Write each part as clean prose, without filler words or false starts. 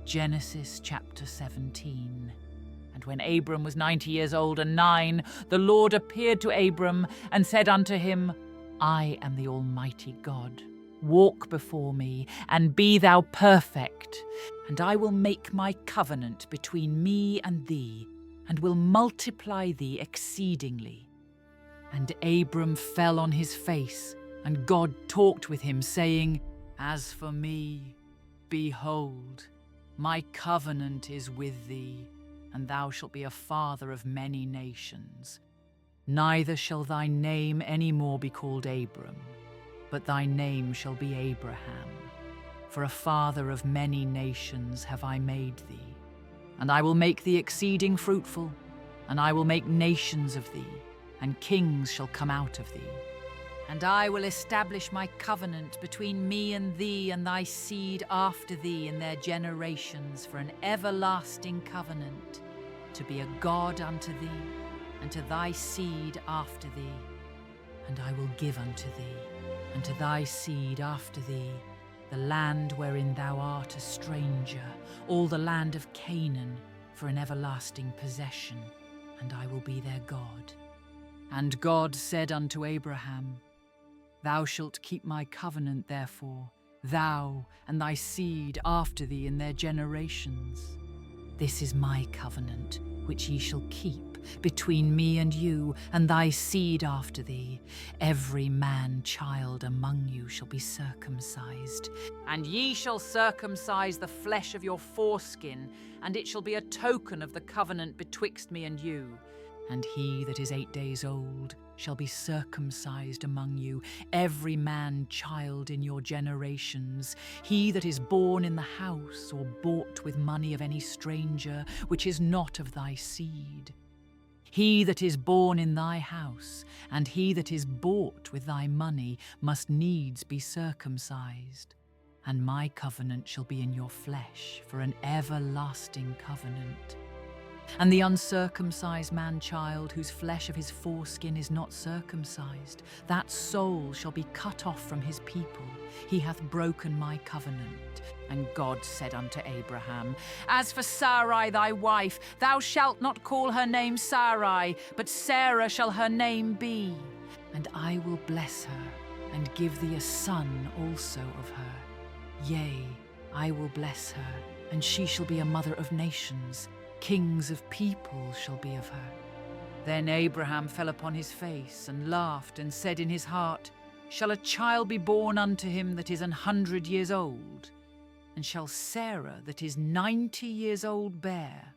Genesis chapter 17. And when Abram was 90 years old and 9, the Lord appeared to Abram and said unto him, I am the Almighty God. Walk before me, and be thou perfect, and I will make my covenant between me and thee, and will multiply thee exceedingly. And Abram fell on his face, and God talked with him, saying, As for me, behold, my covenant is with thee, and thou shalt be a father of many nations. Neither shall thy name any more be called Abram, but thy name shall be Abraham. For a father of many nations have I made thee. And I will make thee exceeding fruitful, and I will make nations of thee, and kings shall come out of thee. And I will establish my covenant between me and thee and thy seed after thee in their generations for an everlasting covenant, to be a God unto thee, and to thy seed after thee. And I will give unto thee, and to thy seed after thee, the land wherein thou art a stranger, all the land of Canaan, for an everlasting possession, and I will be their God. And God said unto Abraham, Thou shalt keep my covenant, therefore, thou and thy seed after thee in their generations. This is my covenant, which ye shall keep between me and you and thy seed after thee. Every man child among you shall be circumcised, and ye shall circumcise the flesh of your foreskin, and it shall be a token of the covenant betwixt me and you. And he that is 8 days old shall be circumcised among you, every man child in your generations, he that is born in the house or bought with money of any stranger, which is not of thy seed. He that is born in thy house, and he that is bought with thy money, must needs be circumcised. And my covenant shall be in your flesh for an everlasting covenant. And the uncircumcised man-child, whose flesh of his foreskin is not circumcised, that soul shall be cut off from his people. He hath broken my covenant. And God said unto Abraham, As for Sarai thy wife, thou shalt not call her name Sarai, but Sarah shall her name be. And I will bless her, and give thee a son also of her. Yea, I will bless her, and she shall be a mother of nations. Kings of people shall be of her. Then Abraham fell upon his face, and laughed, and said in his heart, Shall a child be born unto him that is 100 years old? And shall Sarah that is 90 years old bear?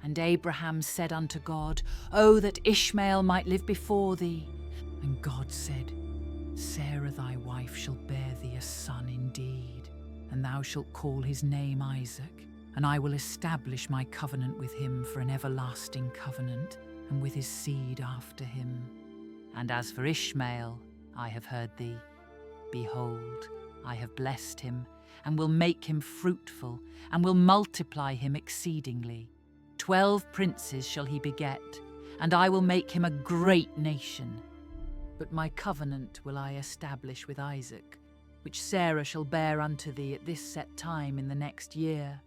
And Abraham said unto God, O that Ishmael might live before thee. And God said, Sarah thy wife shall bear thee a son indeed, and thou shalt call his name Isaac. And I will establish my covenant with him for an everlasting covenant, and with his seed after him. And as for Ishmael, I have heard thee. Behold, I have blessed him, and will make him fruitful, and will multiply him exceedingly. 12 princes shall he beget, and I will make him a great nation. But my covenant will I establish with Isaac, which Sarah shall bear unto thee at this set time in the next year.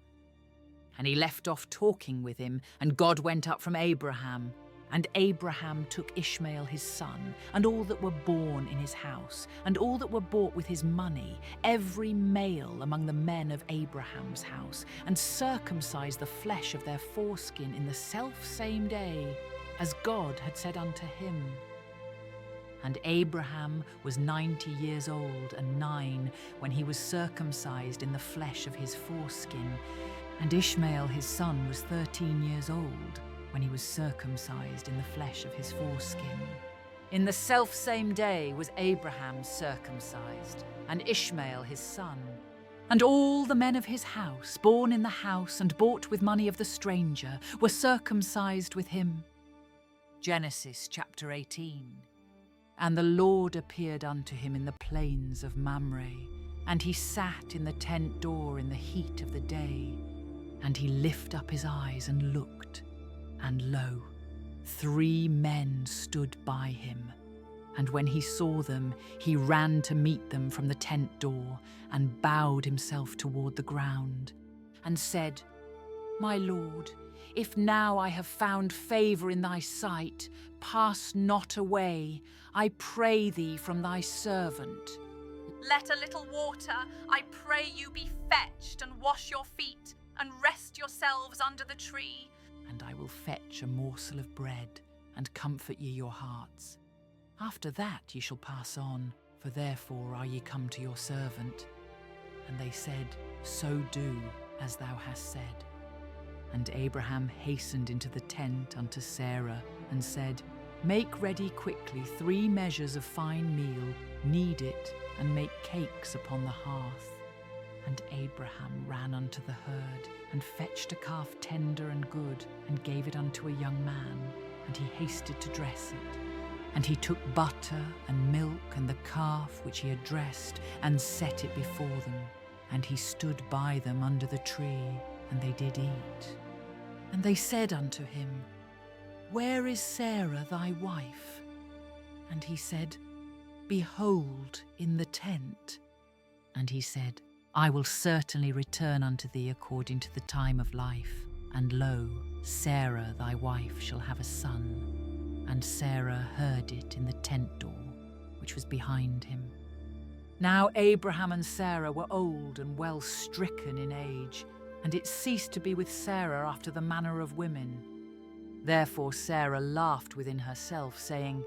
And he left off talking with him, and God went up from Abraham. And Abraham took Ishmael his son, and all that were born in his house, and all that were bought with his money, every male among the men of Abraham's house, and circumcised the flesh of their foreskin in the selfsame day, as God had said unto him. And Abraham was 90 years old and 9 when he was circumcised in the flesh of his foreskin. And Ishmael his son was 13 years old when he was circumcised in the flesh of his foreskin. In the selfsame day was Abraham circumcised, and Ishmael his son. And all the men of his house, born in the house and bought with money of the stranger, were circumcised with him. Genesis chapter 18. And the Lord appeared unto him in the plains of Mamre, and he sat in the tent door in the heat of the day. And he lifted up his eyes and looked, and lo, 3 men stood by him. And when he saw them, he ran to meet them from the tent door, and bowed himself toward the ground. and said, My Lord, if now I have found favour in thy sight, pass not away, I pray thee, from thy servant. Let a little water, I pray you, be fetched, and wash your feet, and rest yourselves under the tree. And I will fetch a morsel of bread, and comfort ye your hearts. After that ye shall pass on, for therefore are ye come to your servant. And they said, So do, as thou hast said. And Abraham hastened into the tent unto Sarah, and said, Make ready quickly 3 measures of fine meal, knead it, and make cakes upon the hearth. And Abraham ran unto the herd, and fetched a calf tender and good, and gave it unto a young man, and he hasted to dress it. And he took butter and milk and the calf which he had dressed, and set it before them. And he stood by them under the tree, and they did eat. And they said unto him, Where is Sarah thy wife? And he said, Behold, in the tent. And he said, I will certainly return unto thee according to the time of life. And lo, Sarah thy wife shall have a son. And Sarah heard it in the tent door, which was behind him. Now Abraham and Sarah were old and well stricken in age, and it ceased to be with Sarah after the manner of women. Therefore Sarah laughed within herself, saying,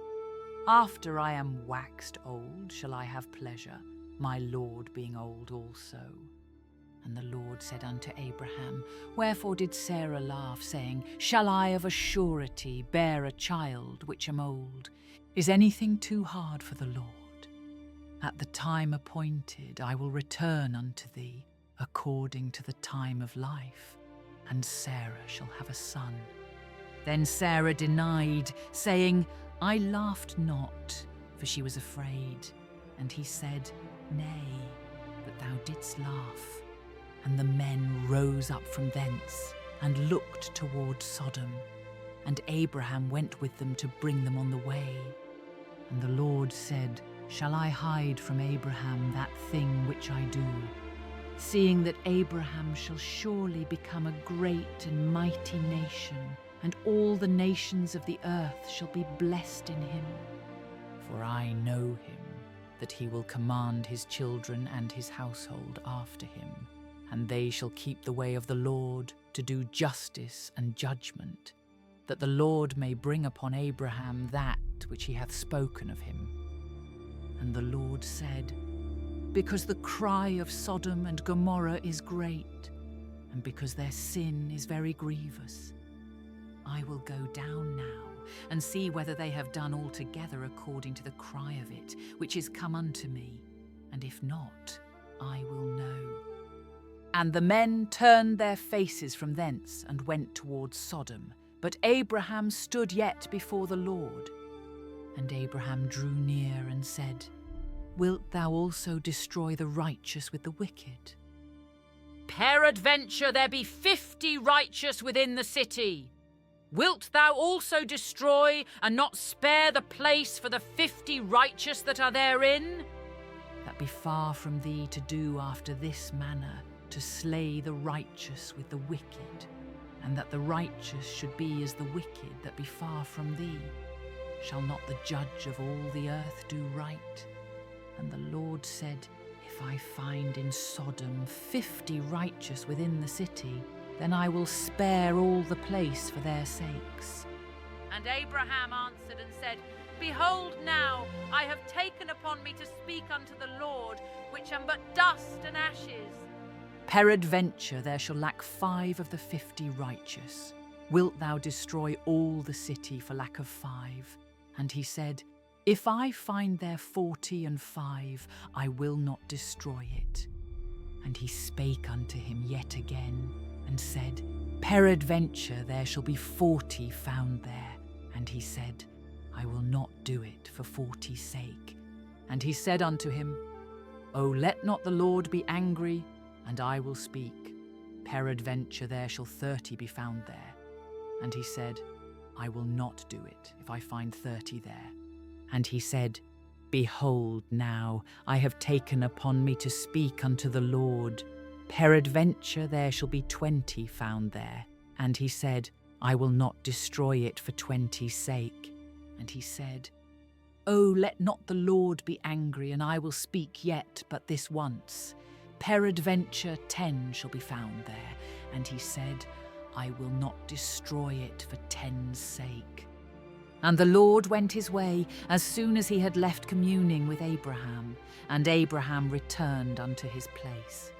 After I am waxed old shall I have pleasure, my Lord being old also. And the Lord said unto Abraham, Wherefore did Sarah laugh, saying, Shall I of a surety bear a child which am old? Is anything too hard for the Lord? At the time appointed I will return unto thee, according to the time of life, and Sarah shall have a son. Then Sarah denied, saying, I laughed not, for she was afraid. And he said, Nay, but thou didst laugh. And the men rose up from thence, and looked toward Sodom. And Abraham went with them to bring them on the way. And the Lord said, Shall I hide from Abraham that thing which I do, seeing that Abraham shall surely become a great and mighty nation, and all the nations of the earth shall be blessed in him? For I know him, that he will command his children and his household after him, and they shall keep the way of the Lord, to do justice and judgment, that the Lord may bring upon Abraham that which he hath spoken of him. And the Lord said, Because the cry of Sodom and Gomorrah is great, and because their sin is very grievous, I will go down now, and see whether they have done altogether according to the cry of it, which is come unto me, and if not, I will know. And the men turned their faces from thence, and went towards Sodom. But Abraham stood yet before the Lord. And Abraham drew near and said, Wilt thou also destroy the righteous with the wicked? Peradventure there be 50 righteous within the city. Wilt thou also destroy, and not spare the place for the 50 righteous that are therein? That be far from thee to do after this manner, to slay the righteous with the wicked, and that the righteous should be as the wicked that be far from thee. Shall not the judge of all the earth do right? And the Lord said, If I find in Sodom 50 righteous within the city, then I will spare all the place for their sakes. And Abraham answered and said, Behold now, I have taken upon me to speak unto the Lord, which am but dust and ashes. Peradventure there shall lack 5 of the 50 righteous. Wilt thou destroy all the city for lack of 5? And he said, If I find there 45, I will not destroy it. And he spake unto him yet again, and said, Peradventure there shall be 40 found there. And he said, I will not do it for 40's sake. And he said unto him, O let not the Lord be angry, and I will speak. Peradventure there shall 30 be found there. And he said, I will not do it if I find 30 there. And he said, Behold now, I have taken upon me to speak unto the Lord. Peradventure there shall be 20 found there. And he said, I will not destroy it for 20's sake. And he said, Oh, let not the Lord be angry, and I will speak yet but this once. Peradventure 10 shall be found there. And he said, I will not destroy it for 10's sake. And the Lord went his way as soon as he had left communing with Abraham, and Abraham returned unto his place.